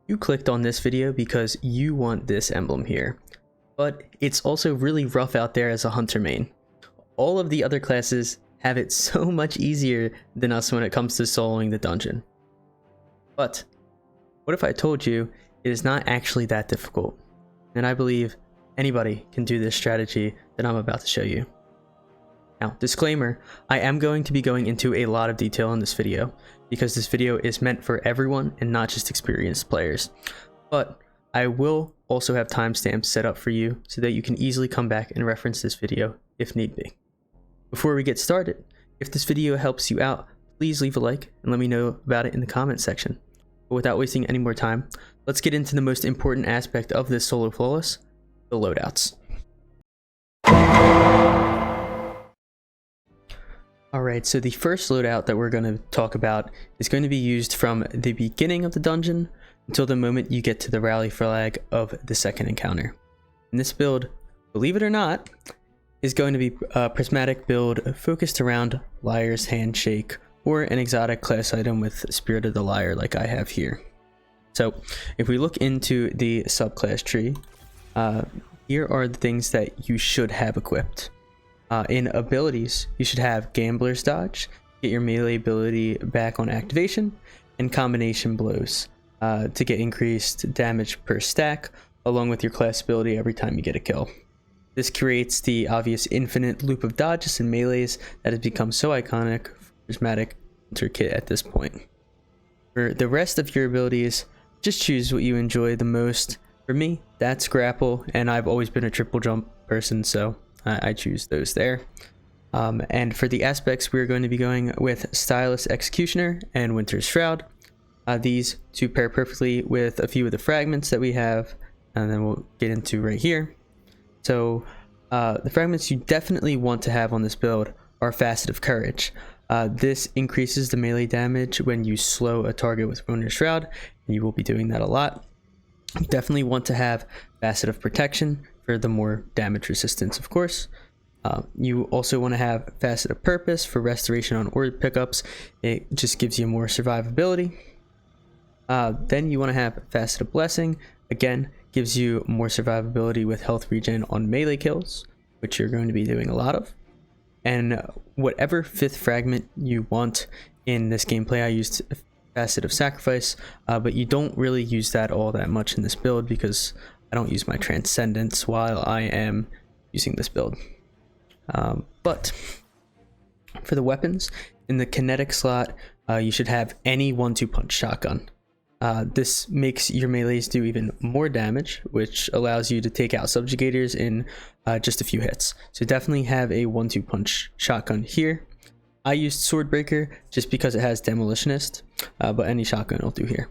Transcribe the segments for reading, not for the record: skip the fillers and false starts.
You clicked on this video because you want this emblem here, but it's also really rough out there as a hunter main. All of the other classes have it so much easier than us when it comes to soloing the dungeon. But what if I told you it is not actually that difficult? And I believe anybody can do this strategy that I'm about to show you. Now, disclaimer, I am going to be going into a lot of detail in this video because this video is meant for everyone and not just experienced players. But I will also have timestamps set up for you so that you can easily come back and reference this video if need be. Before we get started, if this video helps you out, please leave a like and let me know about it in the comments section. But without wasting any more time, let's get into the most important aspect of this solo flawless, the loadouts. Alright, so the first loadout that we're going to talk about is going to be used from the beginning of the dungeon until the moment you get to the rally flag of the second encounter. And this build, believe it or not, is going to be a prismatic build focused around Liar's Handshake or an exotic class item with Spirit of the Liar like I have here. So if we look into the subclass tree, here are the things that you should have equipped. In abilities, you should have Gambler's Dodge, get your melee ability back on activation, and Combination Blows to get increased damage per stack, along with your class ability every time you get a kill. This creates the obvious infinite loop of dodges and melees that has become so iconic for Prismatic Hunter Kit at this point. For the rest of your abilities, just choose what you enjoy the most. For me, that's Grapple, and I've always been a triple jump person, so I choose those there. And for the aspects, we're going to be going with Stylus Executioner and Winter's Shroud. These two pair perfectly with a few of the fragments that we have, and then we'll get into right here. So the fragments you definitely want to have on this build are Facet of Courage. This increases the melee damage when you slow a target with Winter's Shroud, and you will be doing that a lot. You definitely want to have Facet of Protection for the more damage resistance, of course. You also want to have Facet of Purpose for restoration on orb pickups. It just gives you more survivability. Then you want to have Facet of Blessing. Again, gives you more survivability with health regen on melee kills, which you're going to be doing a lot of. And whatever fifth fragment you want in this gameplay, I used Facet of Sacrifice, but you don't really use that all that much in this build because I don't use my Transcendence while I am using this build. But for the weapons, in the kinetic slot, you should have any 1-2 punch shotgun. This makes your melees do even more damage, which allows you to take out subjugators in just a few hits. So definitely have a 1-2 punch shotgun here. I used Swordbreaker just because it has Demolitionist, but any shotgun will do here.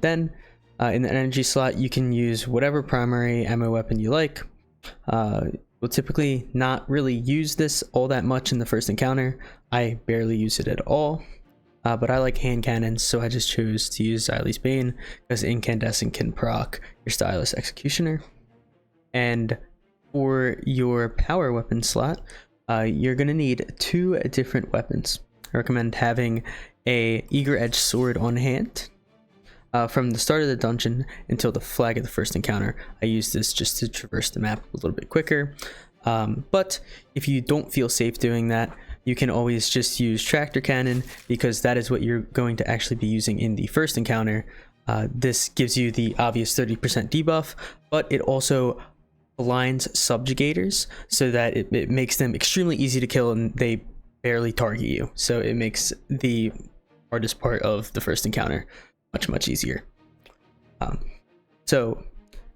Then in the energy slot, you can use whatever primary ammo weapon you like. We'll typically not really use this all that much in the first encounter. I barely use it at all. But I like hand cannons, so I just chose to use Xyle's Bane because Incandescent can proc your Stylus Executioner. And for your power weapon slot, you're going to need 2 different weapons. I recommend having a Eager Edge Sword on hand. From the start of the dungeon until the flag of the first encounter, I use this just to traverse the map a little bit quicker. But if you don't feel safe doing that, you can always just use Tractor Cannon because that is what you're going to actually be using in the first encounter. This gives you the obvious 30% debuff, but it also blinds subjugators so that it makes them extremely easy to kill and they barely target you. So it makes the hardest part of the first encounter much easier. So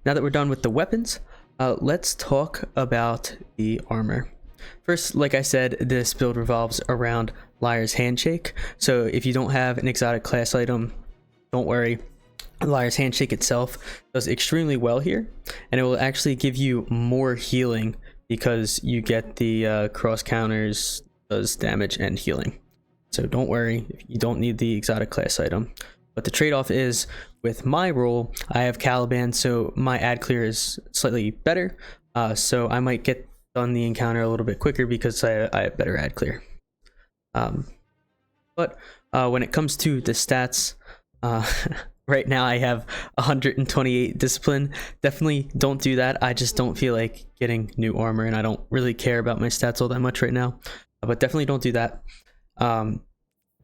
now that we're done with the weapons, let's talk about the armor. First, like I said, this build revolves around Liar's Handshake. So if you don't have an exotic class item, don't worry. Liar's Handshake itself does extremely well here, and it will actually give you more healing because you get the cross counters, does damage and healing. So don't worry, you don't need the exotic class item. But the trade-off is, with my role, I have Caliban, so my ad clear is slightly better. So I might get done the encounter a little bit quicker because I have better ad clear. But when it comes to the stats, Right now I have 128 discipline. Definitely don't do that. I just don't feel like getting new armor, and I don't really care about my stats all that much right now. But definitely don't do that.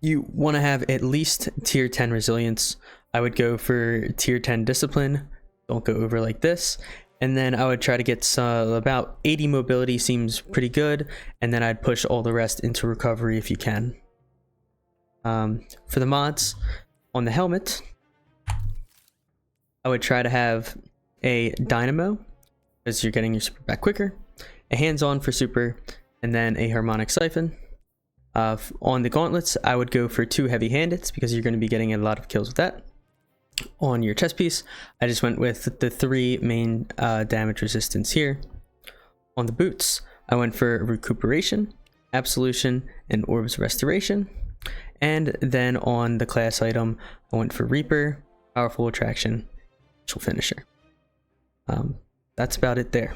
You want to have at least tier 10 resilience. I would go for tier 10 discipline. Don't go over like this. And then I would try to get about 80 mobility, seems pretty good. And then I'd push all the rest into recovery if you can. For the mods, on the helmet, I would try to have a dynamo, because you're getting your super back quicker, a hands-on for super, and then a harmonic siphon. On the gauntlets, I would go for 2 heavy-handeds, because you're going to be getting a lot of kills with that. On your chest piece, I just went with the 3 main damage resistance here. On the boots, I went for recuperation, absolution, and orbs restoration. And then on the class item, I went for reaper, powerful attraction, finisher. That's about it there.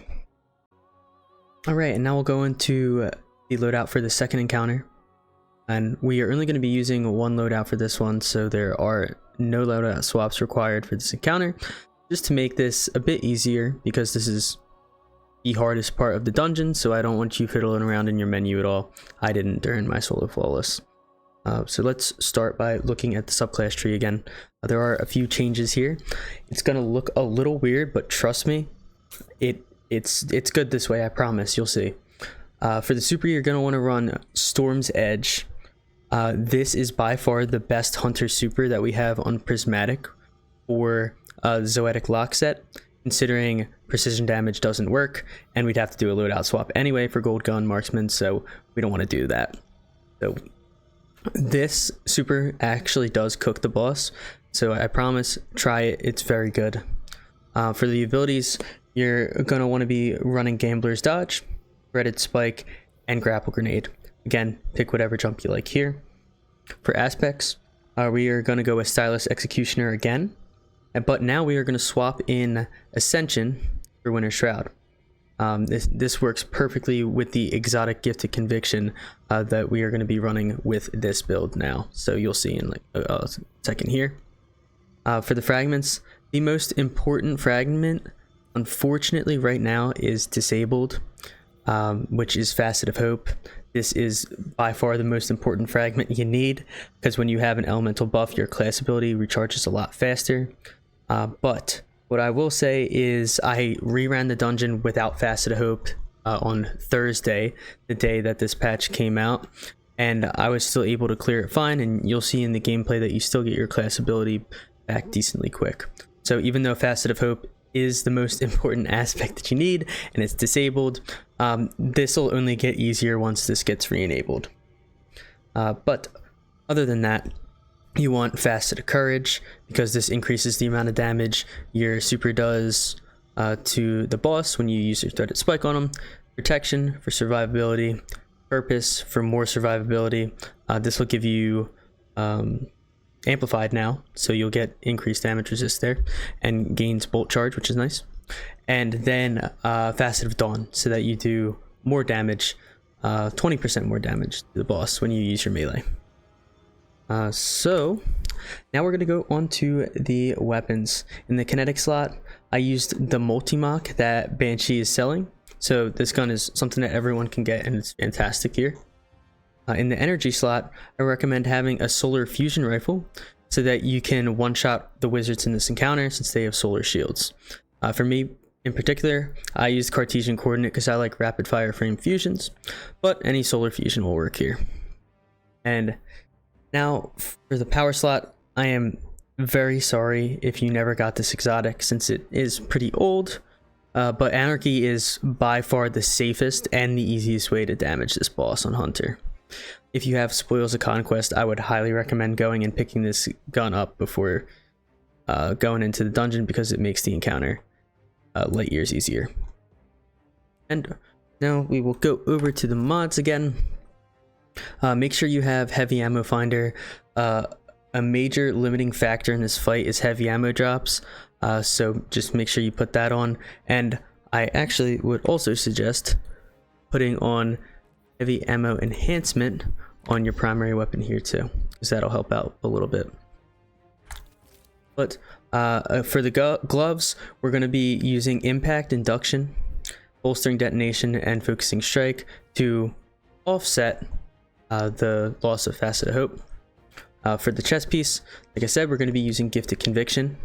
All right, and now we'll go into the loadout for the second encounter. And we are only going to be using 1 loadout for this one, so there are no loadout swaps required for this encounter, just to make this a bit easier, because this is the hardest part of the dungeon, so I don't want you fiddling around in your menu at all. I didn't during my solo flawless. So let's start by looking at the subclass tree again. There are a few changes here. It's going to look a little weird, but trust me, it's good this way, I promise. You'll see. For the super, you're going to want to run Storm's Edge. This is by far the best hunter super that we have on Prismatic for the Zoetic lock set, considering precision damage doesn't work, and we'd have to do a loadout swap anyway for gold gun marksman, so we don't want to do that. So this super actually does cook the boss, so I promise, try it. It's very good. For the abilities, you're going to want to be running Gambler's Dodge, Threaded Spike, and Grapple Grenade. Again, pick whatever jump you like here. For aspects, we are going to go with Stylus Executioner again, but now we are going to swap in Ascension for Winter Shroud. This works perfectly with the exotic Gifted Conviction that we are going to be running with this build now, so you'll see in like a second here. For the fragments, the most important fragment, unfortunately right now, is disabled, which is Facet of Hope. This is by far the most important fragment you need, because when you have an elemental buff, your class ability recharges a lot faster. But what I will say is I reran the dungeon without Facet of Hope on Thursday, the day that this patch came out, and I was still able to clear it fine, and you'll see in the gameplay that you still get your class ability back decently quick. So even though Facet of Hope is the most important aspect that you need, and it's disabled, this will only get easier once this gets re-enabled. But other than that, you want Facet of Courage, because this increases the amount of damage your super does to the boss when you use your Threaded Spike on them. Protection for survivability, Purpose for more survivability. This will give you Amplified now, so you'll get increased damage resist there, and gains Bolt Charge, which is nice. And then Facet of Dawn, so that you do more damage, 20% more damage to the boss when you use your melee. So now we're going to go on to the weapons. In the kinetic slot, I used the multi-mock that Banshee is selling, so this gun is something that everyone can get, and it's fantastic here. In the energy slot, I recommend having a solar fusion rifle, so that you can one-shot the wizards in this encounter, since they have solar shields. For me in particular, I used Cartesian coordinate because I like rapid fire frame fusions, but any solar fusion will work here. And now for the power slot, I am very sorry if you never got this exotic, since it is pretty old, but Anarchy is by far the safest and the easiest way to damage this boss on Hunter. If you have Spoils of Conquest, I would highly recommend going and picking this gun up before going into the dungeon, because it makes the encounter light years easier. And now we will go over to the mods again. Make sure you have Heavy Ammo Finder. A major limiting factor in this fight is heavy ammo drops, so just make sure you put that on. And I actually would also suggest putting on Heavy Ammo Enhancement on your primary weapon here too, because that'll help out a little bit. But for the gloves, we're going to be using impact induction, bolstering detonation, and focusing strike to offset the loss of facet of hope. For the chest piece, like I said, we're going to be using gifted conviction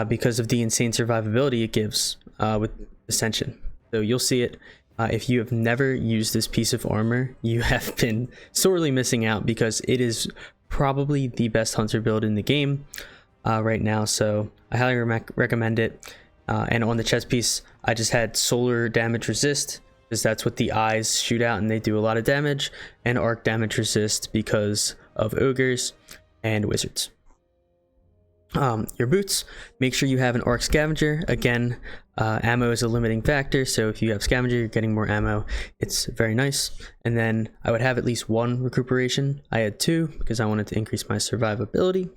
because of the insane survivability it gives with ascension. So you'll see it. If you have never used this piece of armor, you have been sorely missing out, because it is probably the best hunter build in the game right now. So I highly recommend it. And on the chest piece, I just had solar damage resist, because that's what the eyes shoot out and they do a lot of damage, and arc damage resist because of ogres and wizards. Your boots, make sure you have an arc scavenger. Again, ammo is a limiting factor, so if you have scavenger, you're getting more ammo. It's very nice. And then I would have at least 1 recuperation. I had 2 because I wanted to increase my survivability.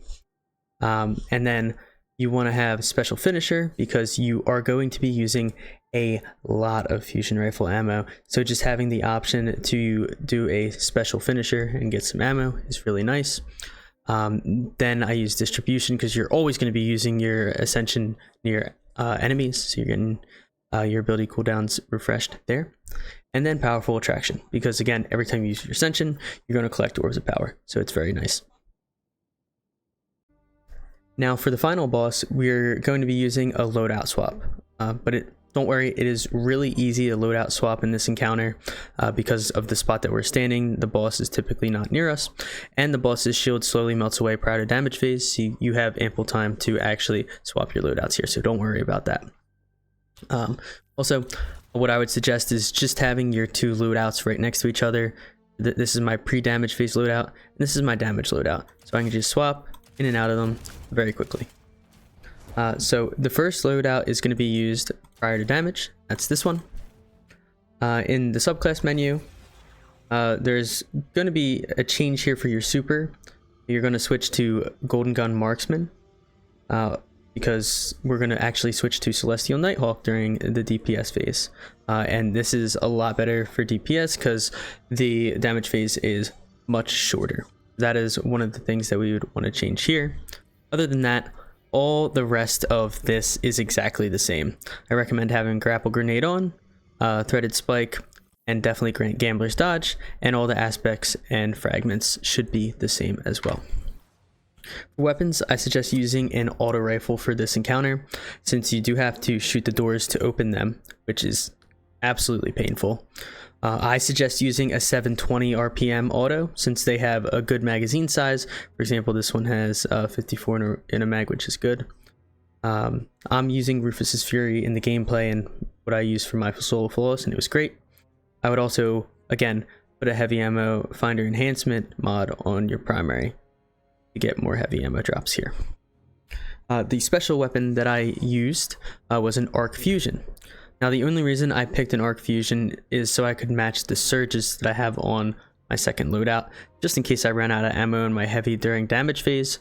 And then you want to have special finisher, because you are going to be using a lot of fusion rifle ammo. So just having the option to do a special finisher and get some ammo is really nice. Then I use distribution, because you're always going to be using your ascension near enemies, so you're getting your ability cooldowns refreshed there. And then powerful attraction, because again, every time you use your ascension, you're going to collect orbs of power, so it's very nice. Now for the final boss, we're going to be using a loadout swap, but don't worry, it is really easy to loadout swap in this encounter because of the spot that we're standing. The boss is typically not near us, and the boss's shield slowly melts away prior to damage phase, so you have ample time to actually swap your loadouts here, so don't worry about that. Also, what I would suggest is just having your 2 loadouts right next to each other. This is my pre-damage phase loadout, and this is my damage loadout, so I can just swap in and out of them very quickly. So the first loadout is going to be used prior to damage. That's this one. In the subclass menu, there's going to be a change here for your super. You're going to switch to Golden Gun Marksman, because we're going to actually switch to Celestial Nighthawk during the DPS phase. And this is a lot better for DPS because the damage phase is much shorter. That is one of the things that we would want to change here. Other than that, all the rest of this is exactly the same. I recommend having Grapple Grenade on, Threaded Spike, and definitely Gambler's Dodge, and all the aspects and fragments should be the same as well. For weapons, I suggest using an auto rifle for this encounter, since you do have to shoot the doors to open them, which is absolutely painful. I suggest using a 720 RPM auto, since they have a good magazine size. For example, this one has 54 in a mag, which is good. I'm using Rufus's Fury in the gameplay and what I use for my solo flawless, and it was great. I would also, again, put a heavy ammo finder enhancement mod on your primary to get more heavy ammo drops here. The special weapon that I used was an Arc Fusion. Now, the only reason I picked an Arc Fusion is so I could match the surges that I have on my second loadout, just in case I ran out of ammo in my heavy during damage phase.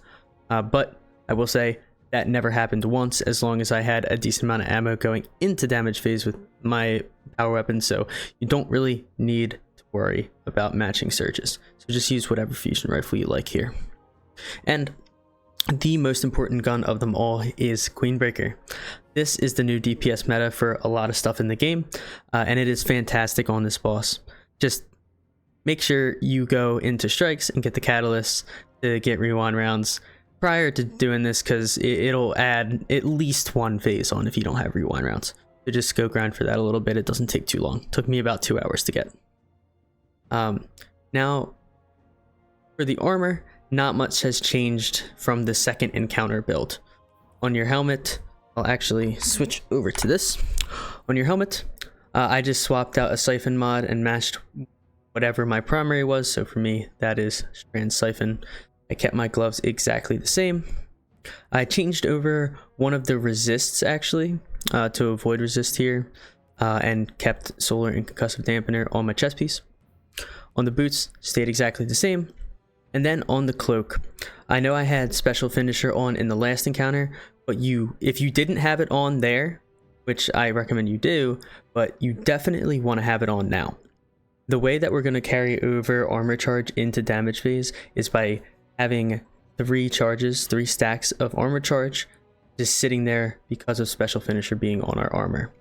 But I will say that never happened once, as long as I had a decent amount of ammo going into damage phase with my power weapon, so you don't really need to worry about matching surges. So just use whatever fusion rifle you like here. And the most important gun of them all is Queenbreaker. This is the new DPS meta for a lot of stuff in the game, and it is fantastic on this boss. Just make sure you go into strikes and get the catalysts to get rewind rounds prior to doing this, because it'll add at least 1 phase on if you don't have rewind rounds. So just go grind for that a little bit. It doesn't take too long. It took me about 2 hours to get. Now, for the armor, not much has changed from the second encounter build. On your helmet, I'll actually switch over to this. On your helmet, I just swapped out a siphon mod and matched whatever my primary was. So for me, that is Strand Siphon. I kept my gloves exactly the same. I changed over one of the resists actually to avoid resist here, and kept solar and concussive dampener on my chest piece. On the boots, stayed exactly the same. And then on the cloak, I know I had special finisher on in the last encounter, but if you didn't have it on there, which I recommend you do, but you definitely want to have it on now. The way that we're going to carry over armor charge into damage phase is by having three stacks of armor charge, just sitting there because of special finisher being on our armor.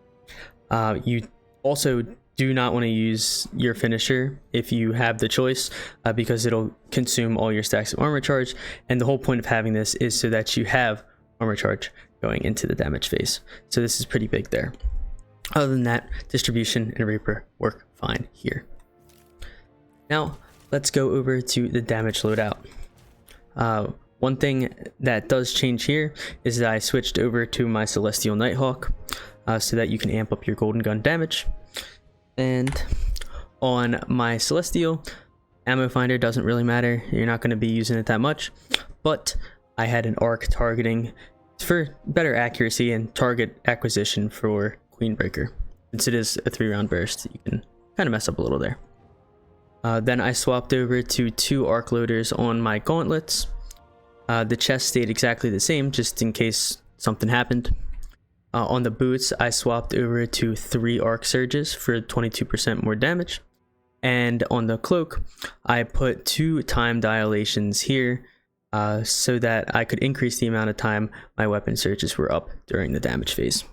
You also do not want to use your finisher if you have the choice, because it'll consume all your stacks of armor charge, and the whole point of having this is so that you have armor charge going into the damage phase. So this is pretty big there. Other than that, distribution and Reaper work fine here. Now let's go over to the damage loadout. One thing that does change here is that I switched over to my Celestial Nighthawk, so that you can amp up your golden gun damage. And on my Celestial, ammo finder doesn't really matter, you're not going to be using it that much, but I had an arc targeting for better accuracy and target acquisition for Queenbreaker. Since it is a 3-round burst, you can kind of mess up a little there. Then I swapped over to 2 arc loaders on my gauntlets. The chest stayed exactly the same, just in case something happened. On the boots, I swapped over to 3 arc surges for 22% more damage. And on the cloak, I put 2 time dilations here, so that I could increase the amount of time my weapon surges were up during the damage phase.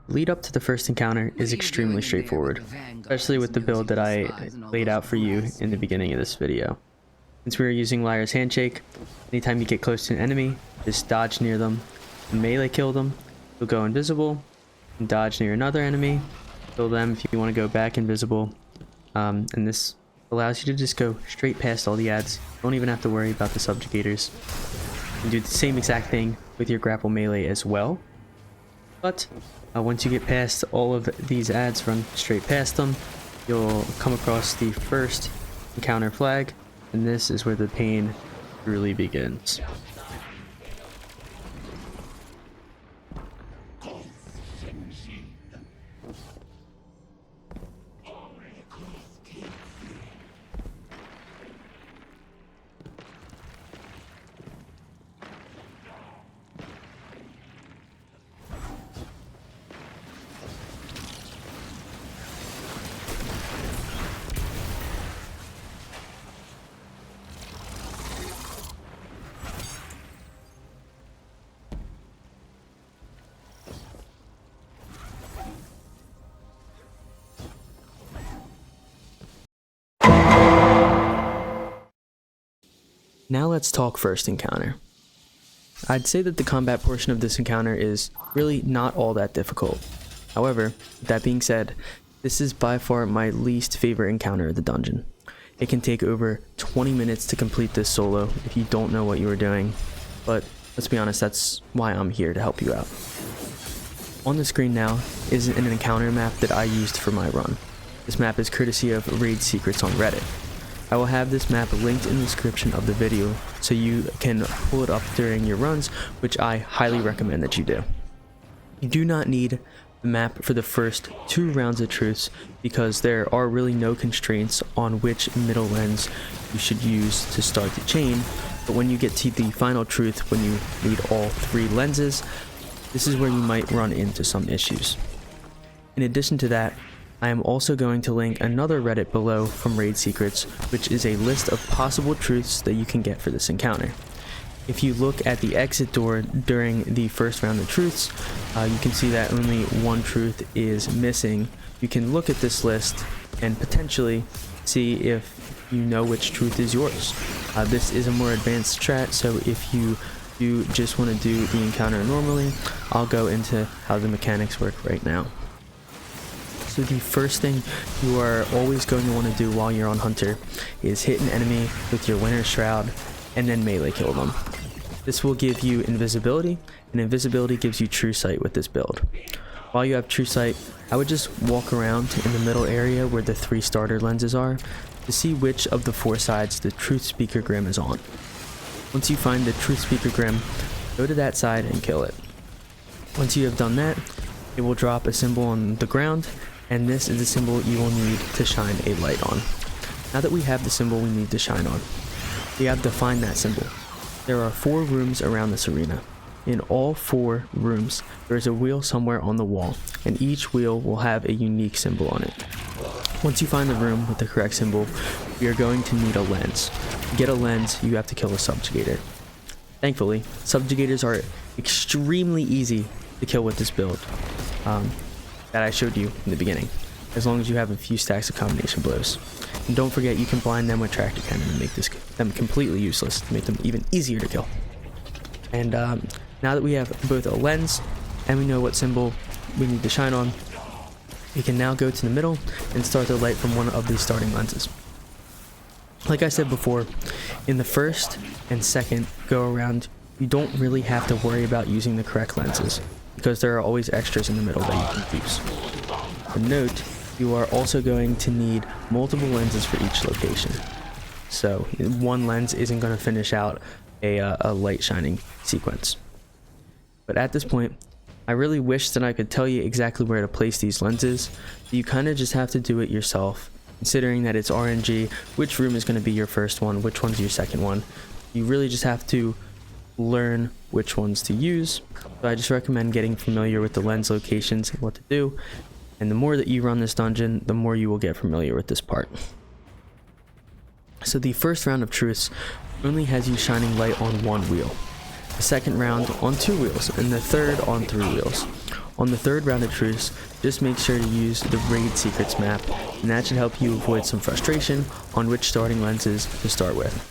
Lead up to the first encounter is extremely straightforward, especially with the build that I laid out for you in the beginning of this video. Since we are using Liar's Handshake, anytime you get close to an enemy, just dodge near them, melee kill them, you'll go invisible, and dodge near another enemy, kill them if you want to go back invisible, and this allows you to just go straight past all the ads. Don't even have to worry about the subjugators. You can do the same exact thing with your grapple melee as well, but once you get past all of these ads, run straight past them, you'll come across the first encounter flag, and this is where the pain truly begins. Now let's talk first encounter. I'd say that the combat portion of this encounter is really not all that difficult. However, with that being said, this is by far my least favorite encounter of the dungeon. It can take over 20 minutes to complete this solo if you don't know what you are doing, but let's be honest, that's why I'm here to help you out. On the screen now is an encounter map that I used for my run. This map is courtesy of Raid Secrets on Reddit. I will have this map linked in the description of the video so you can pull it up during your runs, which I highly recommend that you do. You do not need the map for the first 2 rounds of truths because there are really no constraints on which middle lens you should use to start the chain, but when you get to the final truth, when you need all 3 lenses, this is where you might run into some issues. In addition to that, I am also going to link another Reddit below from Raid Secrets, which is a list of possible truths that you can get for this encounter. If you look at the exit door during the first round of truths, you can see that only 1 truth is missing. You can look at this list and potentially see if you know which truth is yours. This is a more advanced strat, so if you do just want to do the encounter normally, I'll go into how the mechanics work right now. So the first thing you are always going to want to do while you're on Hunter is hit an enemy with your Winter's Shroud and then melee kill them. This will give you invisibility, and invisibility gives you true sight with this build. While you have true sight, I would just walk around in the middle area where the 3 starter lenses are to see which of the 4 sides the Truth Speaker Grim is on. Once you find the Truth Speaker Grim, go to that side and kill it. Once you have done that, it will drop a symbol on the ground, and this is the symbol you will need to shine a light on. Now that we have the symbol we need to shine on, we have to find that symbol. There are 4 rooms around this arena. In all 4 rooms, there is a wheel somewhere on the wall, and each wheel will have a unique symbol on it. Once you find the room with the correct symbol, we are going to need a lens. to get a lens, you have to kill a subjugator. Thankfully, subjugators are extremely easy to kill with this build that I showed you in the beginning, as long as you have a few stacks of combination blows. And don't forget, you can blind them with tractor cannon and make them completely useless to make them even easier to kill. And now that we have both a lens and we know what symbol we need to shine on, we can now go to the middle and start the light from one of these starting lenses. Like I said before, in the first and second go around, you don't really have to worry about using the correct lenses, because there are always extras in the middle that you can use. But note, you are also going to need multiple lenses for each location. So one lens isn't going to finish out a light shining sequence. But at this point, I really wish that I could tell you exactly where to place these lenses, but you kind of just have to do it yourself, considering that it's RNG, which room is going to be your first one, which one's your second one. You really just have to learn which ones to use. So I just recommend getting familiar with the lens locations and what to do. And the more that you run this dungeon, the more you will get familiar with this part. So the first round of truths only has you shining light on one wheel, the second round on 2 wheels, and the third on 3 wheels. On the third round of truths, just make sure to use the Raid Secrets map, and that should help you avoid some frustration on which starting lenses to start with.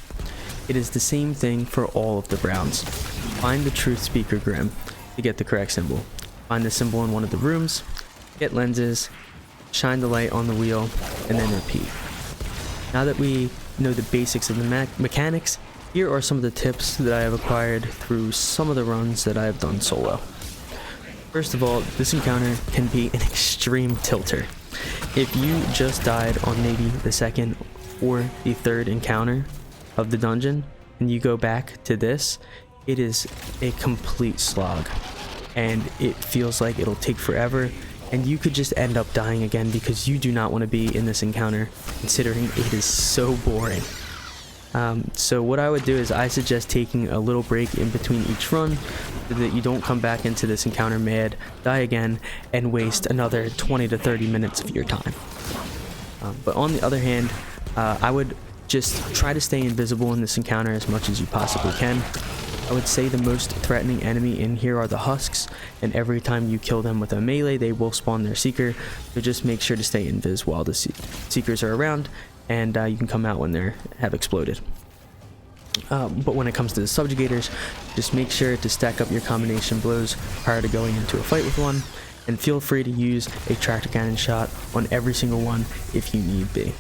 It is the same thing for all of the rounds. Find the Truth Speaker Grim to get the correct symbol. Find the symbol in one of the rooms, get lenses, shine the light on the wheel, and then repeat. Now that we know the basics of the mechanics, here are some of the tips that I have acquired through some of the runs that I have done solo. First of all, this encounter can be an extreme tilter. If you just died on maybe the second or the third encounter of the dungeon and you go back to this, it is a complete slog and it feels like it'll take forever, and you could just end up dying again because you do not want to be in this encounter, considering it is so boring. So what I would do is I suggest taking a little break in between each run so that you don't come back into this encounter mad, die again, and waste another 20 to 30 minutes of your time. But on the other hand, I would just try to stay invisible in this encounter as much as you possibly can. I would say the most threatening enemy in here are the husks, and every time you kill them with a melee, they will spawn their seeker, so just make sure to stay invis while the seekers are around, and you can come out when they have exploded. But when it comes to the subjugators, just make sure to stack up your combination blows prior to going into a fight with one, and feel free to use a tractor cannon shot on every single one if you need be.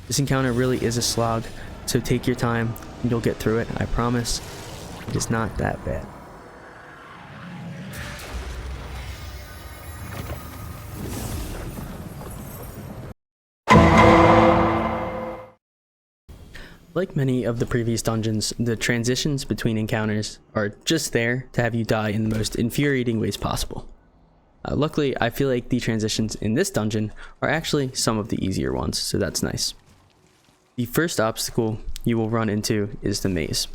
This encounter really is a slog, so take your time and you'll get through it, I promise. It is not that bad. Like many of the previous dungeons, the transitions between encounters are just there to have you die in the most infuriating ways possible. Luckily, I feel like the transitions in this dungeon are actually some of the easier ones, so that's nice. The first obstacle you will run into is the maze.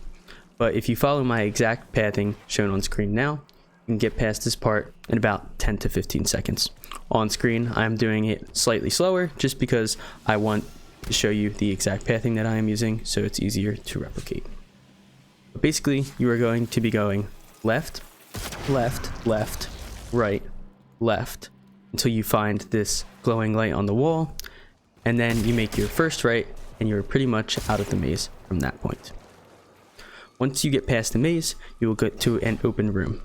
But if you follow my exact pathing shown on screen now, you can get past this part in about 10 to 15 seconds. On screen, I'm doing it slightly slower just because I want to show you the exact pathing that I am using so it's easier to replicate. But basically, you are going to be going left, left, left, right, left, until you find this glowing light on the wall, and then you make your first right, and you're pretty much out of the maze from that point. Once you get past the maze, you will get to an open room.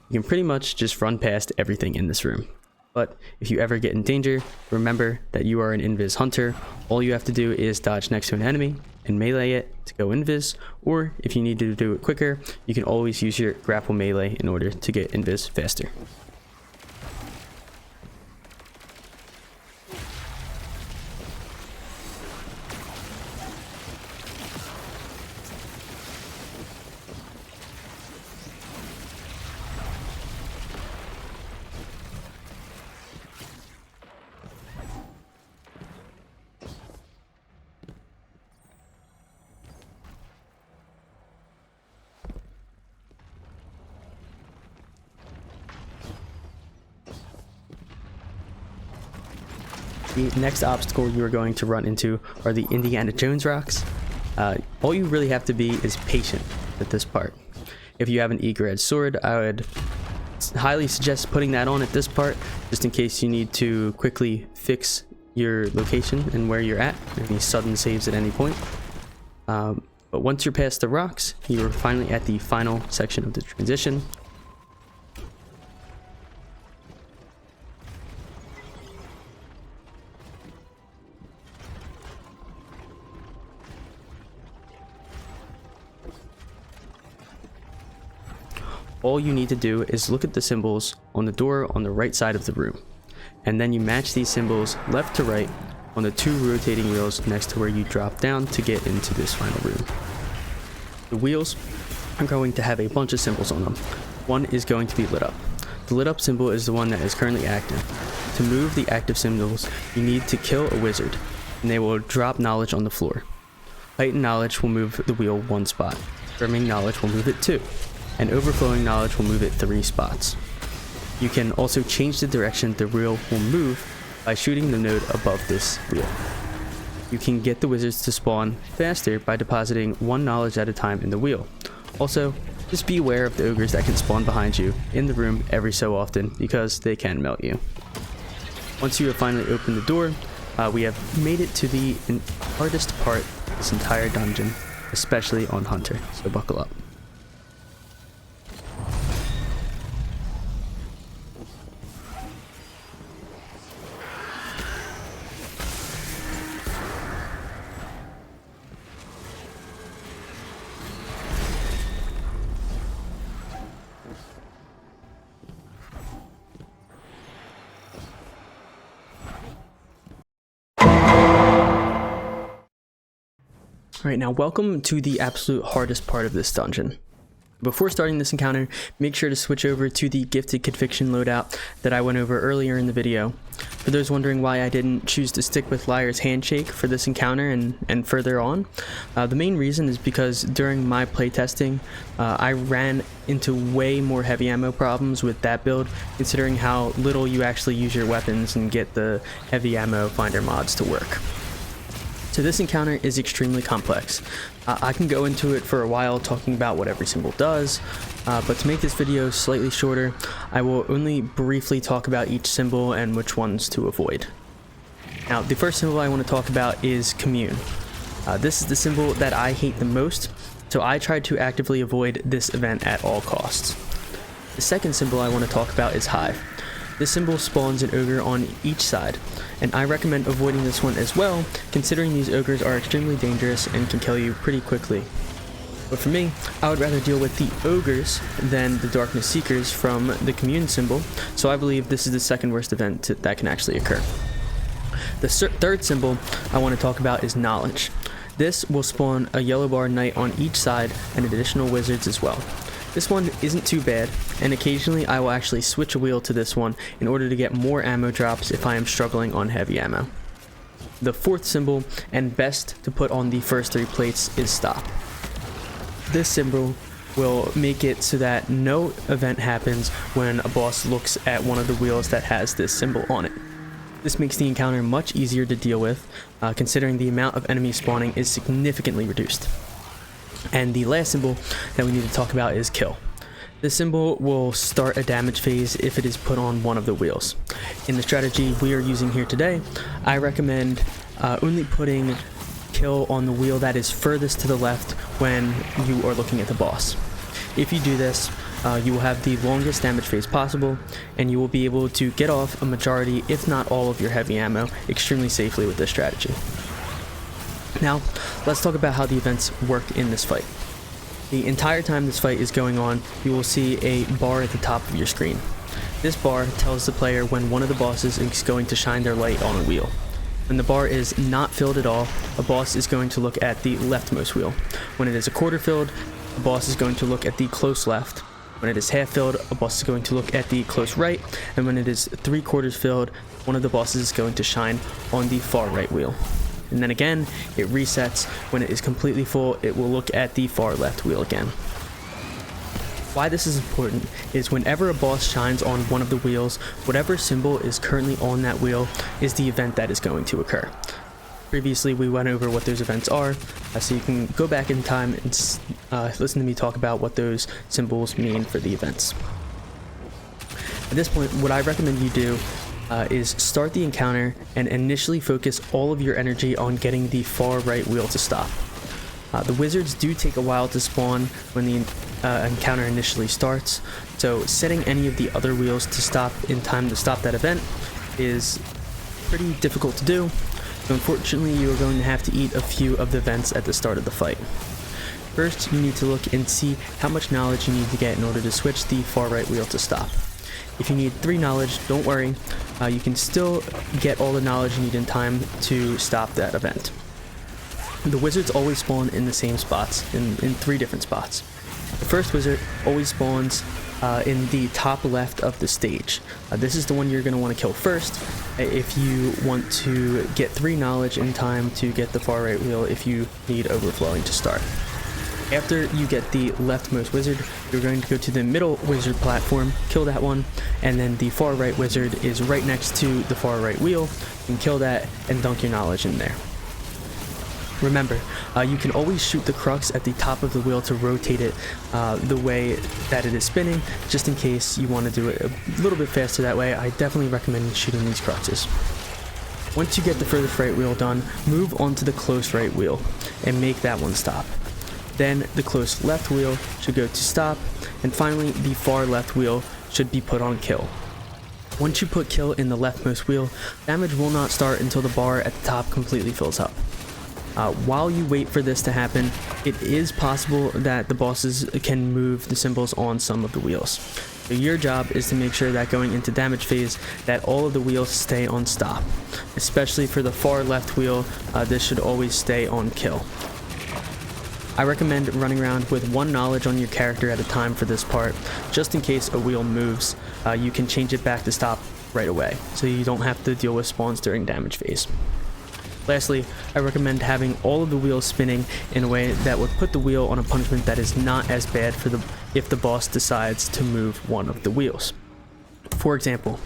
You can pretty much just run past everything in this room. But if you ever get in danger, remember that you are an invis hunter. All you have to do is dodge next to an enemy and melee it to go invis, or if you need to do it quicker, you can always use your grapple melee in order to get invis faster. The next obstacle you are going to run into are the Indiana Jones rocks. All you really have to be is patient at this part. If you have an eager edge sword, I would highly suggest putting that on at this part, just in case you need to quickly fix your location and where you're at, any sudden saves at any point. But once you're past the rocks, you're finally at the final section of the transition. All you need to do is look at the symbols on the door on the right side of the room, and then you match these symbols left to right on the 2 rotating wheels next to where you drop down to get into this final room. The wheels are going to have a bunch of symbols on them. One is going to be lit up. The lit up symbol is the one that is currently active. To move the active symbols, you need to kill a wizard, and they will drop knowledge on the floor. Heightened knowledge will move the wheel 1 spot. Brimming knowledge will move it 2. And overflowing knowledge will move it 3 spots. You can also change the direction the wheel will move by shooting the node above this wheel. You can get the wizards to spawn faster by depositing 1 knowledge at a time in the wheel. Also, just be aware of the ogres that can spawn behind you in the room every so often, because they can melt you. Once you have finally opened the door, we have made it to the hardest part of this entire dungeon, especially on Hunter, so buckle up. Alright, now welcome to the absolute hardest part of this dungeon. Before starting this encounter, make sure to switch over to the Gifted Conviction loadout that I went over earlier in the video. For those wondering why I didn't choose to stick with Liar's Handshake for this encounter and further on, the main reason is because during my playtesting, I ran into way more heavy ammo problems with that build, considering how little you actually use your weapons and get the heavy ammo finder mods to work. So this encounter is extremely complex. I can go into it for a while talking about what every symbol does, but to make this video slightly shorter, I will only briefly talk about each symbol and which ones to avoid. Now, the first symbol I want to talk about is Commune. This is the symbol that I hate the most, so I tried to actively avoid this event at all costs. The second symbol I want to talk about is Hive. This symbol spawns an ogre on each side, and I recommend avoiding this one as well, considering these ogres are extremely dangerous and can kill you pretty quickly. But for me, I would rather deal with the ogres than the Darkness Seekers from the Commune symbol, so I believe this is the second worst event that can actually occur. The third symbol I want to talk about is Knowledge. This will spawn a yellow bar knight on each side and additional wizards as well. This one isn't too bad, and occasionally I will actually switch a wheel to this one in order to get more ammo drops if I am struggling on heavy ammo. The fourth symbol, and best to put on the first 3 plates, is Stop. This symbol will make it so that no event happens when a boss looks at one of the wheels that has this symbol on it. This makes the encounter much easier to deal with, considering the amount of enemies spawning is significantly reduced. And the last symbol that we need to talk about is Kill. This symbol will start a damage phase if it is put on one of the wheels. In the strategy we are using here today, I recommend only putting Kill on the wheel that is furthest to the left when you are looking at the boss. If you do this, you will have the longest damage phase possible, and you will be able to get off a majority, if not all, of your heavy ammo extremely safely with this strategy. Now, let's talk about how the events work in this fight. The entire time this fight is going on, you will see a bar at the top of your screen. This bar tells the player when one of the bosses is going to shine their light on a wheel. When the bar is not filled at all, a boss is going to look at the leftmost wheel. When it is a quarter filled, a boss is going to look at the close left. When it is half filled, a boss is going to look at the close right. And when it is 3/4 filled, one of the bosses is going to shine on the far right wheel. And then again, it resets. When it is completely full, it will look at the far left wheel again. Why this is important is whenever a boss shines on one of the wheels, whatever symbol is currently on that wheel is the event that is going to occur. Previously, we went over what those events are, so you can go back in time and listen to me talk about what those symbols mean for the events. At this point, what I recommend you do is start the encounter and initially focus all of your energy on getting the far right wheel to stop. The wizards do take a while to spawn when the encounter initially starts, so setting any of the other wheels to stop in time to stop that event is pretty difficult to do. So unfortunately, you are going to have to eat a few of the vents at the start of the fight. First, you need to look and see how much knowledge you need to get in order to switch the far right wheel to stop. If you need 3 knowledge, don't worry, you can still get all the knowledge you need in time to stop that event. The wizards always spawn in the same spots, in 3 different spots. The first wizard always spawns in the top left of the stage. This is the one you're going to want to kill first if you want to get 3 knowledge in time to get the far right wheel if you need overflowing to start. After you get the leftmost wizard, you're going to go to the middle wizard platform, kill that one, and then the far right wizard is right next to the far right wheel. You can kill that and dunk your knowledge in there. Remember, you can always shoot the crux at the top of the wheel to rotate it the way that it is spinning, just in case you want to do it a little bit faster that way. I definitely recommend shooting these cruxes. Once you get the furthest right wheel done, move on to the close right wheel and make that one stop. Then the close left wheel should go to stop, and finally the far left wheel should be put on kill. Once you put kill in the leftmost wheel, damage will not start until the bar at the top completely fills up. While you wait for this to happen, it is possible that the bosses can move the symbols on some of the wheels. So your job is to make sure that going into damage phase that all of the wheels stay on stop. Especially for the far left wheel, this should always stay on kill. I recommend running around with 1 knowledge on your character at a time for this part, just in case a wheel moves. You can change it back to stop right away, so you don't have to deal with spawns during damage phase. Lastly, I recommend having all of the wheels spinning in a way that would put the wheel on a punishment that is not as bad if the boss decides to move one of the wheels. For example,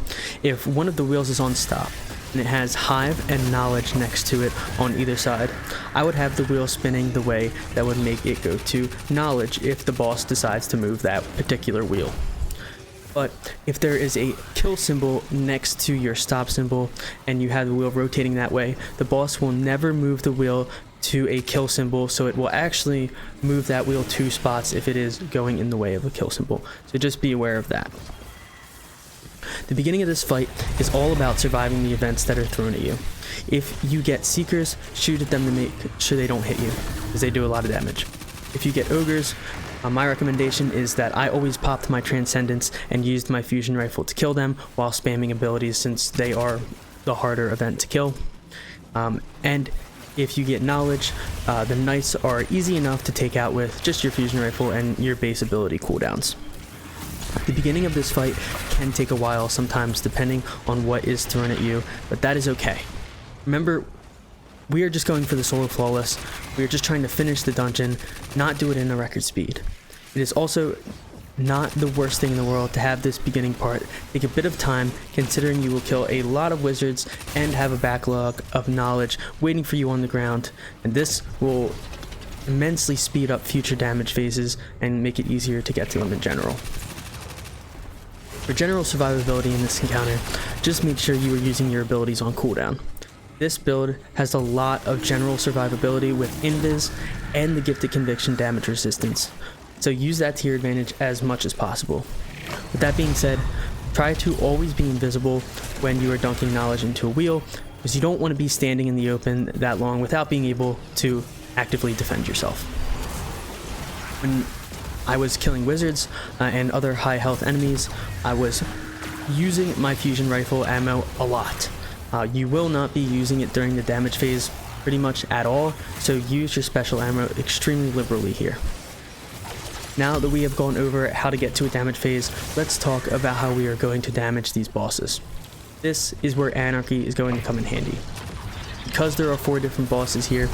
if one of the wheels is on stop and it has hive and knowledge next to it on either side, I would have the wheel spinning the way that would make it go to knowledge if the boss decides to move that particular wheel. But if there is a kill symbol next to your stop symbol and you have the wheel rotating that way, the boss will never move the wheel to a kill symbol, so it will actually move that wheel 2 spots if it is going in the way of a kill symbol. So just be aware of that. The beginning of this fight is all about surviving the events that are thrown at you. If you get seekers, shoot at them to make sure they don't hit you, because they do a lot of damage. If you get ogres, my recommendation is that I always popped my Transcendence and used my fusion rifle to kill them while spamming abilities, since they are the harder event to kill. And if you get knowledge, the knights are easy enough to take out with just your fusion rifle and your base ability cooldowns. The beginning of this fight can take a while sometimes depending on what is thrown at you, but that is okay. Remember, we are just going for the solo flawless. We are just trying to finish the dungeon, not do it in a record speed. It is also not the worst thing in the world to have this beginning part take a bit of time, considering you will kill a lot of wizards and have a backlog of knowledge waiting for you on the ground, and this will immensely speed up future damage phases and make it easier to get to them in general. For general survivability in this encounter, just make sure you are using your abilities on cooldown. This build has a lot of general survivability with invis and the gifted conviction damage resistance, so use that to your advantage as much as possible. With that being said, try to always be invisible when you are dunking knowledge into a wheel, because you don't want to be standing in the open that long without being able to actively defend yourself. When I was killing wizards and other high health enemies, I was using my fusion rifle ammo a lot. You will not be using it during the damage phase pretty much at all, so use your special ammo extremely liberally here. Now that we have gone over how to get to a damage phase, let's talk about how we are going to damage these bosses. This is where Anarchy is going to come in handy. Because there are 4 different bosses here,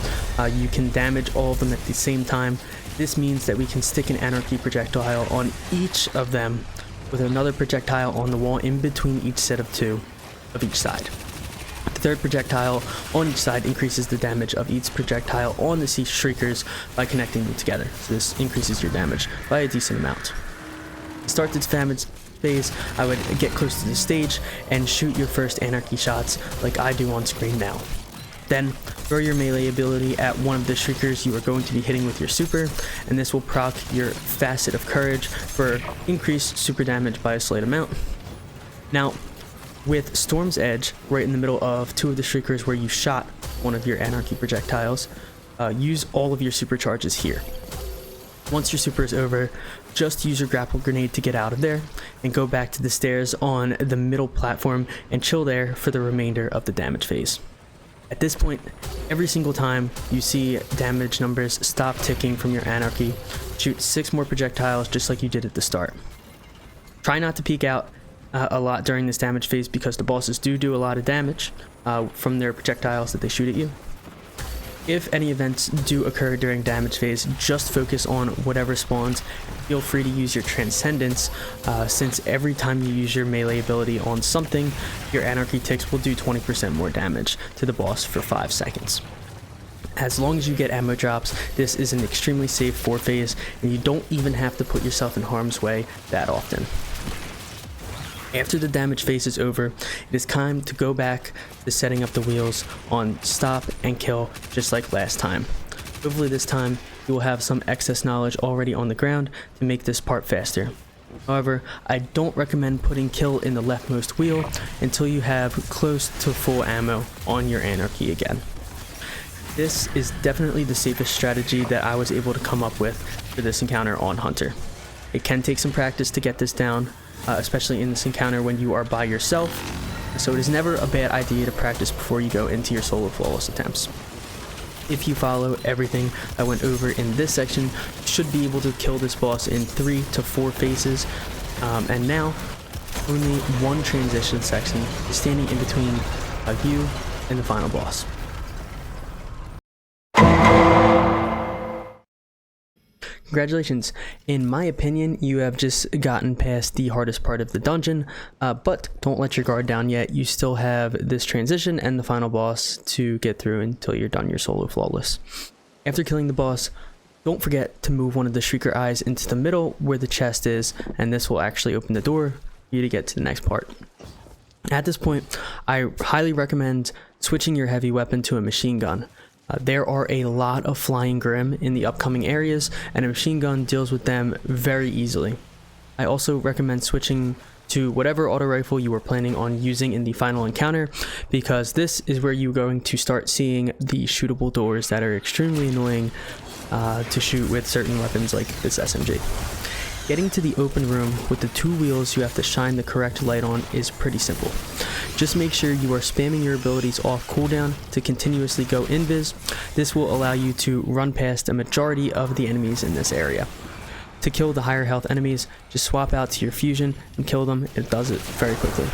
you can damage all of them at the same time. This means that we can stick an Anarchy projectile on each of them with another projectile on the wall in between each set of 2 of each side. The third projectile on each side increases the damage of each projectile on the sea shriekers by connecting them together, so this increases your damage by a decent amount. To start this damage phase, I would get close to the stage and shoot your first anarchy shots like I do on screen now. Then throw your melee ability at one of the shriekers you are going to be hitting with your super, and this will proc your Facet of Courage for increased super damage by a slight amount. Now, with Storm's Edge right in the middle of two of the shriekers where you shot one of your anarchy projectiles, use all of your supercharges here. Once your super is over, just use your grapple grenade to get out of there and go back to the stairs on the middle platform and chill there for the remainder of the damage phase. At this point, every single time you see damage numbers stop ticking from your anarchy, shoot 6 more projectiles just like you did at the start. Try not to peek out a lot during this damage phase because the bosses do a lot of damage from their projectiles that they shoot at you. If any events do occur during damage phase, just focus on whatever spawns. Feel free to use your Transcendence, since every time you use your melee ability on something, your anarchy ticks will do 20% more damage to the boss for 5 seconds. As long as you get ammo drops, this is an extremely safe 4 phase, and you don't even have to put yourself in harm's way that often. After the damage phase is over, it is time to go back to setting up the wheels on stop and kill just like last time. Hopefully this time you will have some excess knowledge already on the ground to make this part faster. However, I don't recommend putting kill in the leftmost wheel until you have close to full ammo on your anarchy again. This is definitely the safest strategy that I was able to come up with for this encounter on Hunter. It can take some practice to get this down, especially in this encounter when you are by yourself, so it is never a bad idea to practice before you go into your solo flawless attempts. If you follow everything I went over in this section, you should be able to kill this boss in 3 to 4 phases, and now only one transition section is standing in between you and the final boss. Congratulations. In my opinion, you have just gotten past the hardest part of the dungeon, but don't let your guard down yet. You still have this transition and the final boss to get through until you're done your solo flawless. After killing the boss, don't forget to move one of the shrieker eyes into the middle where the chest is, and this will actually open the door for you to get to the next part. At this point, I highly recommend switching your heavy weapon to a machine gun. There are a lot of flying Grim in the upcoming areas, and a machine gun deals with them very easily. I also recommend switching to whatever auto rifle you were planning on using in the final encounter, because this is where you're going to start seeing the shootable doors that are extremely annoying to shoot with certain weapons like this SMG. Getting to the open room with the 2 wheels you have to shine the correct light on is pretty simple. Just make sure you are spamming your abilities off cooldown to continuously go invis. This will allow you to run past a majority of the enemies in this area. To kill the higher health enemies, just swap out to your fusion and kill them. It does it very quickly.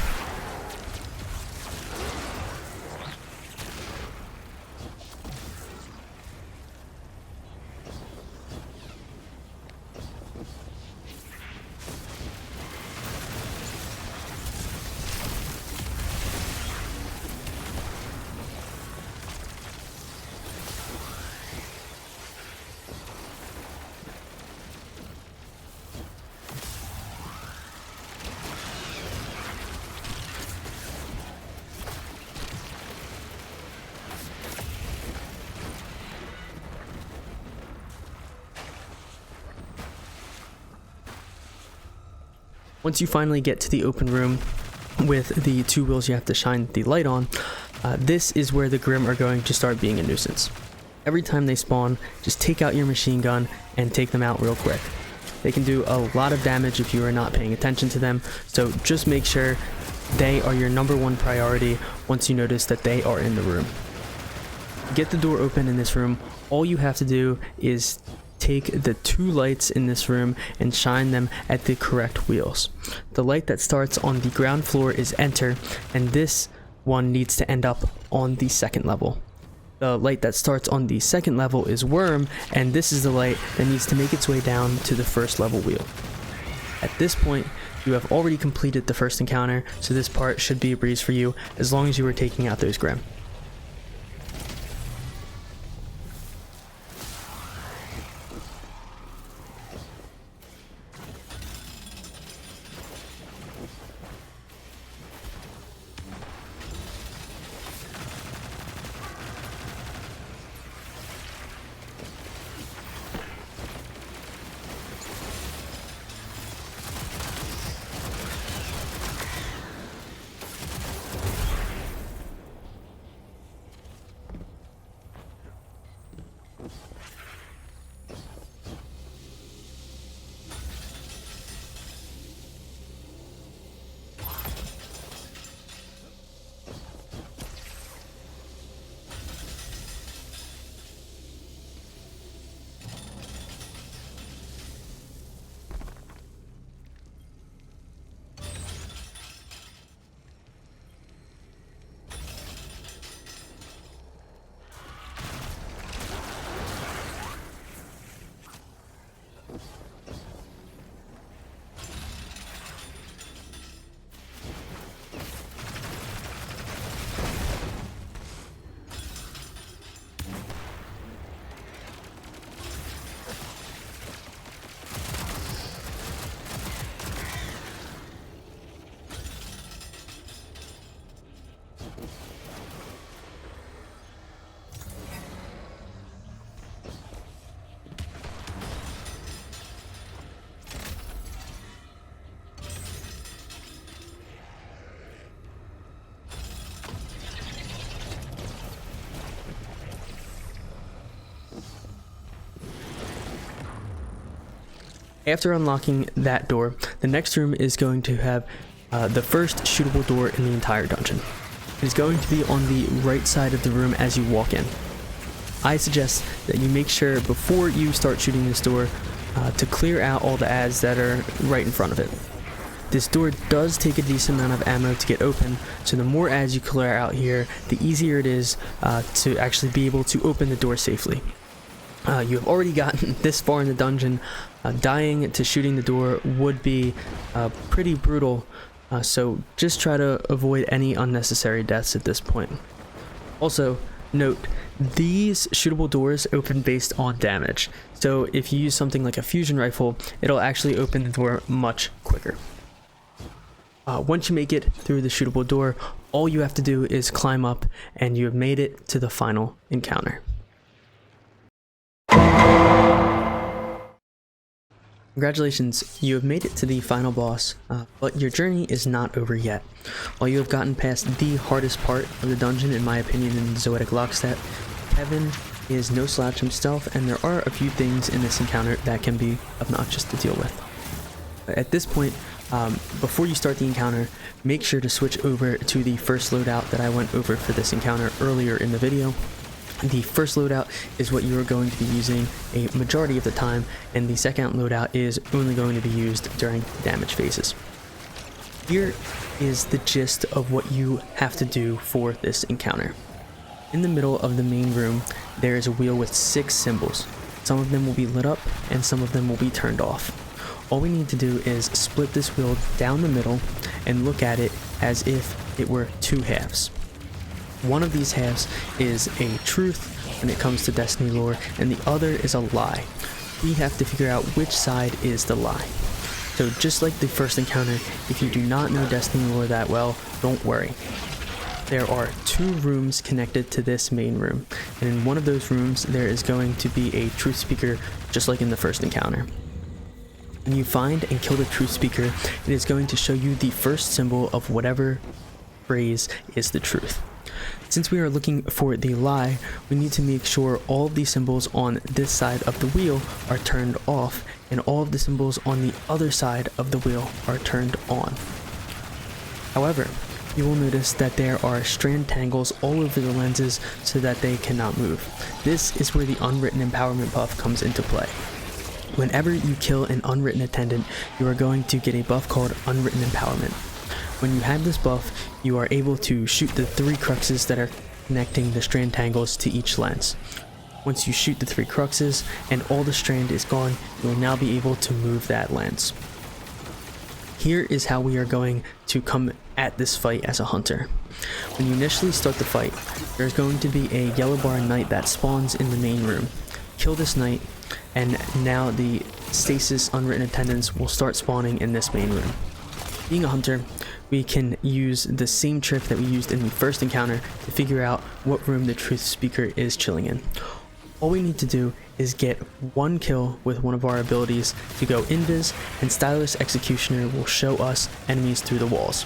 Once you finally get to the open room with the 2 wheels you have to shine the light on, this is where the Grim are going to start being a nuisance. Every time they spawn, just take out your machine gun and take them out real quick. They can do a lot of damage if you are not paying attention to them, so just make sure they are your #1 priority once you notice that they are in the room. Get the door open in this room. All you have to do is take the 2 lights in this room and shine them at the correct wheels. The light that starts on the ground floor is enter, and this one needs to end up on the 2nd level. The light that starts on the 2nd level is worm, and this is the light that needs to make its way down to the 1st level wheel. At this point, You have already completed the first encounter, so this part should be a breeze for you as long as you are taking out those Grim. After unlocking that door, the next room is going to have the first shootable door in the entire dungeon. It is going to be on the right side of the room as you walk in. I suggest that you make sure before you start shooting this door to clear out all the adds that are right in front of it. This door does take a decent amount of ammo to get open, so the more adds you clear out here, the easier it is to actually be able to open the door safely. You have already gotten this far in the dungeon. Dying to shooting the door would be pretty brutal, so just try to avoid any unnecessary deaths at this point. Also, note, these shootable doors open based on damage, so if you use something like a fusion rifle, it'll actually open the door much quicker. Once you make it through the shootable door, all you have to do is climb up and you have made it to the final encounter. Congratulations, you have made it to the final boss, but your journey is not over yet. While you have gotten past the hardest part of the dungeon, in my opinion, in Zoetic Lockstep, Kevin is no slouch himself, and there are a few things in this encounter that can be obnoxious to deal with. At this point, before you start the encounter, make sure to switch over to the first loadout that I went over for this encounter earlier in the video. The first loadout is what you are going to be using a majority of the time, and the second loadout is only going to be used during damage phases. Here is the gist of what you have to do for this encounter. In the middle of the main room, there is a wheel with 6 symbols. Some of them will be lit up, and some of them will be turned off. All we need to do is split this wheel down the middle and look at it as if it were 2 halves. One of these halves is a truth when it comes to Destiny lore, and the other is a lie. We have to figure out which side is the lie. So just like the first encounter, if you do not know Destiny lore that well, don't worry. There are 2 rooms connected to this main room, and in one of those rooms there is going to be a truth speaker, just like in the first encounter. When you find and kill the truth speaker, it is going to show you the first symbol of whatever phrase is the truth. Since we are looking for the lie, we need to make sure all of the symbols on this side of the wheel are turned off, and all of the symbols on the other side of the wheel are turned on. However, you will notice that there are strand tangles all over the lenses so that they cannot move. This is where the unwritten empowerment buff comes into play. Whenever you kill an unwritten attendant, you are going to get a buff called Unwritten Empowerment. When you have this buff, you are able to shoot the 3 cruxes that are connecting the strand tangles to each lens. Once you shoot the 3 cruxes and all the strand is gone, you will now be able to move that lens. Here is how we are going to come at this fight as a hunter. When you initially start the fight, there's going to be a yellow bar knight that spawns in the main room. Kill this knight, and now the stasis unwritten attendants will start spawning in this main room. Being a hunter, we can use the same trick that we used in the first encounter to figure out what room the truth speaker is chilling in. All we need to do is get one kill with one of our abilities to go invis, and Stylus Executioner will show us enemies through the walls.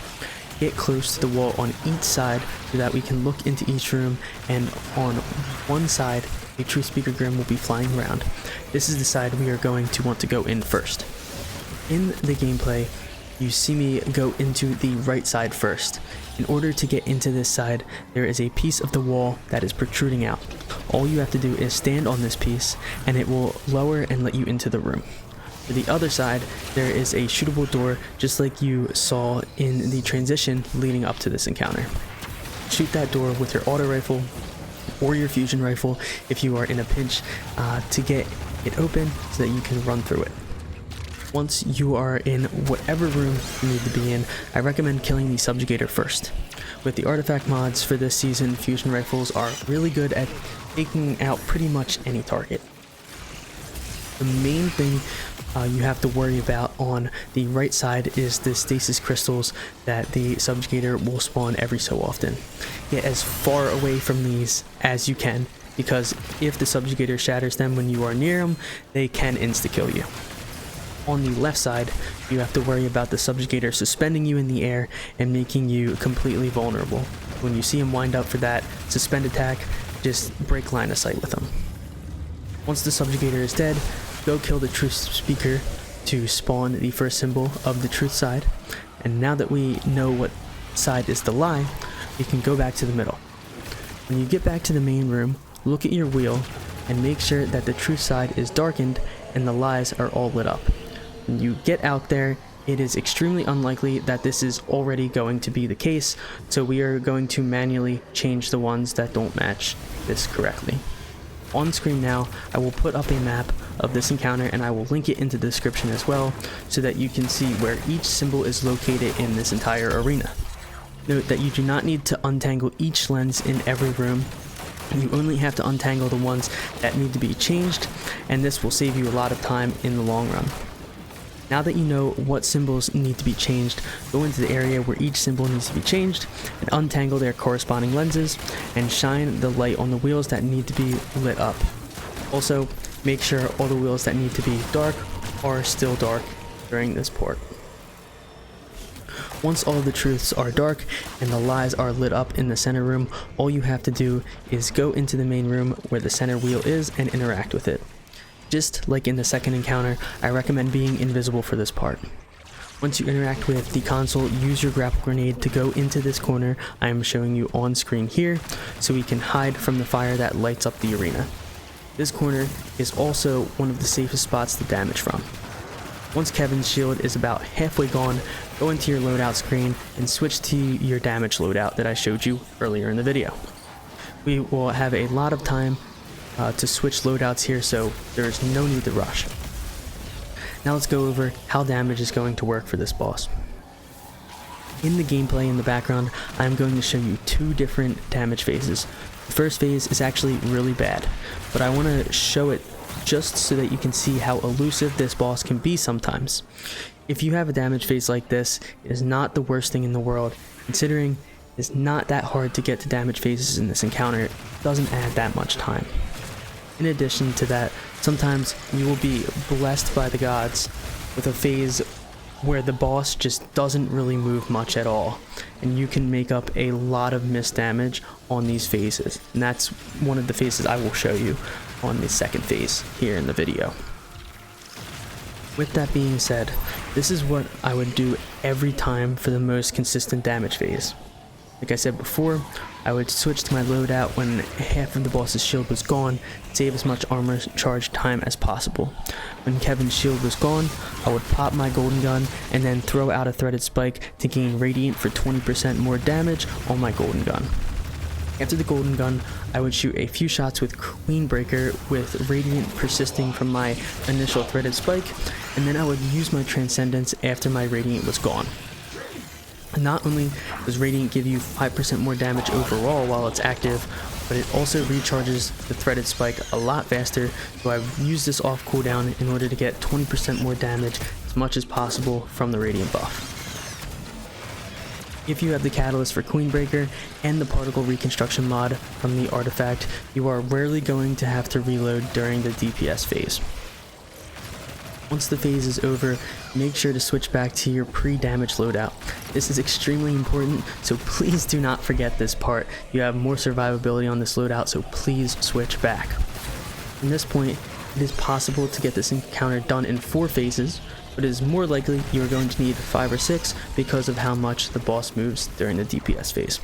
Get close to the wall on each side so that we can look into each room, and on one side a Truth Speaker Grim will be flying around. This is the side we are going to want to go in first. In the gameplay, you see me go into the right side first. In order to get into this side, there is a piece of the wall that is protruding out. All you have to do is stand on this piece and it will lower and let you into the room. For the other side, there is a shootable door just like you saw in the transition leading up to this encounter. Shoot that door with your auto rifle or your fusion rifle if you are in a pinch to get it open so that you can run through it. Once you are in whatever room you need to be in, I recommend killing the subjugator first. With the artifact mods for this season, fusion rifles are really good at taking out pretty much any target. The main thing you have to worry about on the right side is the stasis crystals that the subjugator will spawn every so often. Get as far away from these as you can, because if the subjugator shatters them when you are near them, they can insta-kill you. On the left side, you have to worry about the subjugator suspending you in the air and making you completely vulnerable. When you see him wind up for that suspend attack, just break line of sight with him. Once the subjugator is dead, go kill the truth speaker to spawn the first symbol of the truth side. And now that we know what side is the lie, we can go back to the middle. When you get back to the main room, look at your wheel and make sure that the truth side is darkened and the lies are all lit up. When you get out there, it is extremely unlikely that this is already going to be the case, so we are going to manually change the ones that don't match this correctly. On screen now, I will put up a map of this encounter and I will link it into the description as well so that you can see where each symbol is located in this entire arena. Note that you do not need to untangle each lens in every room. You only have to untangle the ones that need to be changed, and this will save you a lot of time in the long run. Now that you know what symbols need to be changed, go into the area where each symbol needs to be changed and untangle their corresponding lenses and shine the light on the wheels that need to be lit up. Also, make sure all the wheels that need to be dark are still dark during this port. Once all the truths are dark and the lies are lit up in the center room, all you have to do is go into the main room where the center wheel is and interact with it. Just like in the second encounter, I recommend being invisible for this part. Once you interact with the console, use your grapple grenade to go into this corner I am showing you on screen here, so we can hide from the fire that lights up the arena. This corner is also one of the safest spots to damage from. Once Kevin's shield is about halfway gone, go into your loadout screen and switch to your damage loadout that I showed you earlier in the video. We will have a lot of time to switch loadouts here, so there's no need to rush. Now let's go over how damage is going to work for this boss. In the gameplay in the background, I'm going to show you two different damage phases. The first phase is actually really bad, but I want to show it just so that you can see how elusive this boss can be sometimes. If you have a damage phase like this, it is not the worst thing in the world, considering it's not that hard to get to damage phases in this encounter. It doesn't add that much time. In addition to that, sometimes you will be blessed by the gods with a phase where the boss just doesn't really move much at all, and you can make up a lot of missed damage on these phases, and that's one of the phases I will show you on the second phase here in the video. With that being said, this is what I would do every time for the most consistent damage phase. Like I said before, I would switch to my loadout when half of the boss's shield was gone, save as much armor charge time as possible. When Kevin's shield was gone, I would pop my golden gun and then throw out a threaded spike to gain radiant for 20% more damage on my golden gun. After the golden gun, I would shoot a few shots with Queen Breaker with Radiant persisting from my initial threaded spike, and then I would use my Transcendence after my Radiant was gone. Not only does Radiant give you 5% more damage overall while it's active, but it also recharges the threaded spike a lot faster, so I've used this off cooldown in order to get 20% more damage as much as possible from the Radiant buff. If you have the catalyst for Queen Breaker and the particle reconstruction mod from the artifact, you are rarely going to have to reload during the DPS phase. Once the phase is over, make sure to switch back to your pre-damage loadout. This is extremely important, so please do not forget this part. You have more survivability on this loadout, so please switch back. From this point, it is possible to get this encounter done in 4 phases, but it is more likely you are going to need 5 or 6 because of how much the boss moves during the DPS phase.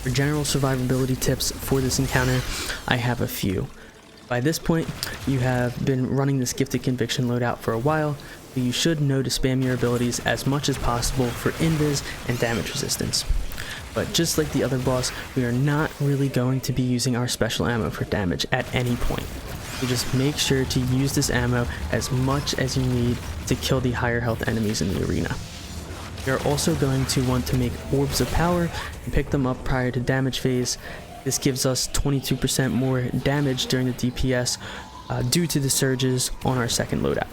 For general survivability tips for this encounter, I have a few. By this point, you have been running this Gifted Conviction loadout for a while, so you should know to spam your abilities as much as possible for invis and damage resistance. But just like the other boss, we are not really going to be using our special ammo for damage at any point. So just make sure to use this ammo as much as you need to kill the higher health enemies in the arena. You're also going to want to make Orbs of Power and pick them up prior to damage phase. This gives us 22% more damage during the DPS due to the surges on our second loadout.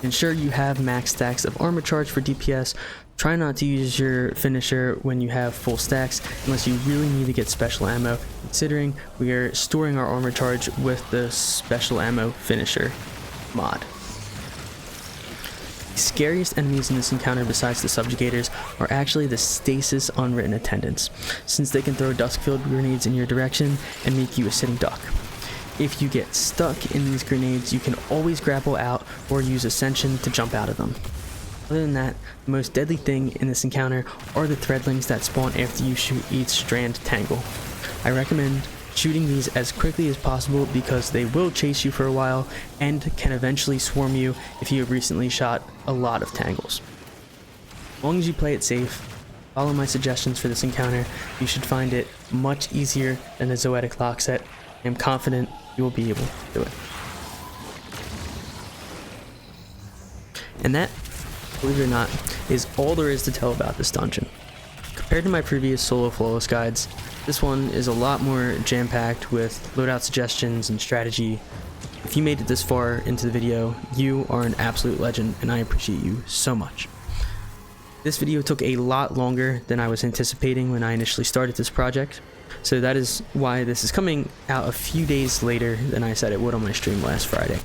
Ensure you have max stacks of armor charge for DPS. Try not to use your finisher when you have full stacks unless you really need to get special ammo, considering we are storing our armor charge with the special ammo finisher mod. The scariest enemies in this encounter besides the subjugators are actually the stasis unwritten attendants, since they can throw dusk-filled grenades in your direction and make you a sitting duck. If you get stuck in these grenades, you can always grapple out or use Ascension to jump out of them. Other than that, the most deadly thing in this encounter are the threadlings that spawn after you shoot each strand tangle. I recommend shooting these as quickly as possible because they will chase you for a while and can eventually swarm you if you have recently shot a lot of tangles. As long as you play it safe, follow my suggestions for this encounter, you should find it much easier than the Zoetic lock set. I am confident you will be able to do it. And that, believe it or not, is all there is to tell about this dungeon. Compared to my previous solo flawless guides, this one is a lot more jam-packed with loadout suggestions and strategy. If you made it this far into the video, you are an absolute legend and I appreciate you so much. This video took a lot longer than I was anticipating when I initially started this project, so that is why this is coming out a few days later than I said it would on my stream last Friday.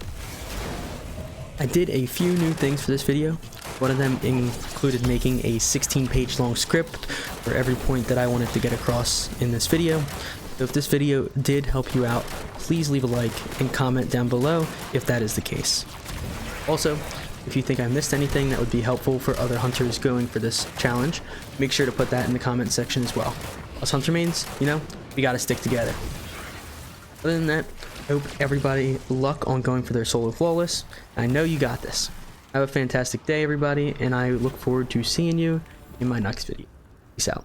I did a few new things for this video. One of them included making a 16-page long script for every point that I wanted to get across in this video. So if this video did help you out, please leave a like and comment down below if that is the case. Also, if you think I missed anything that would be helpful for other hunters going for this challenge, make sure to put that in the comment section as well. Us hunter mains, you know, we gotta stick together. Other than that, I hope everybody luck on going for their solo flawless. I know you got this. Have a fantastic day, everybody, and I look forward to seeing you in my next video. Peace out.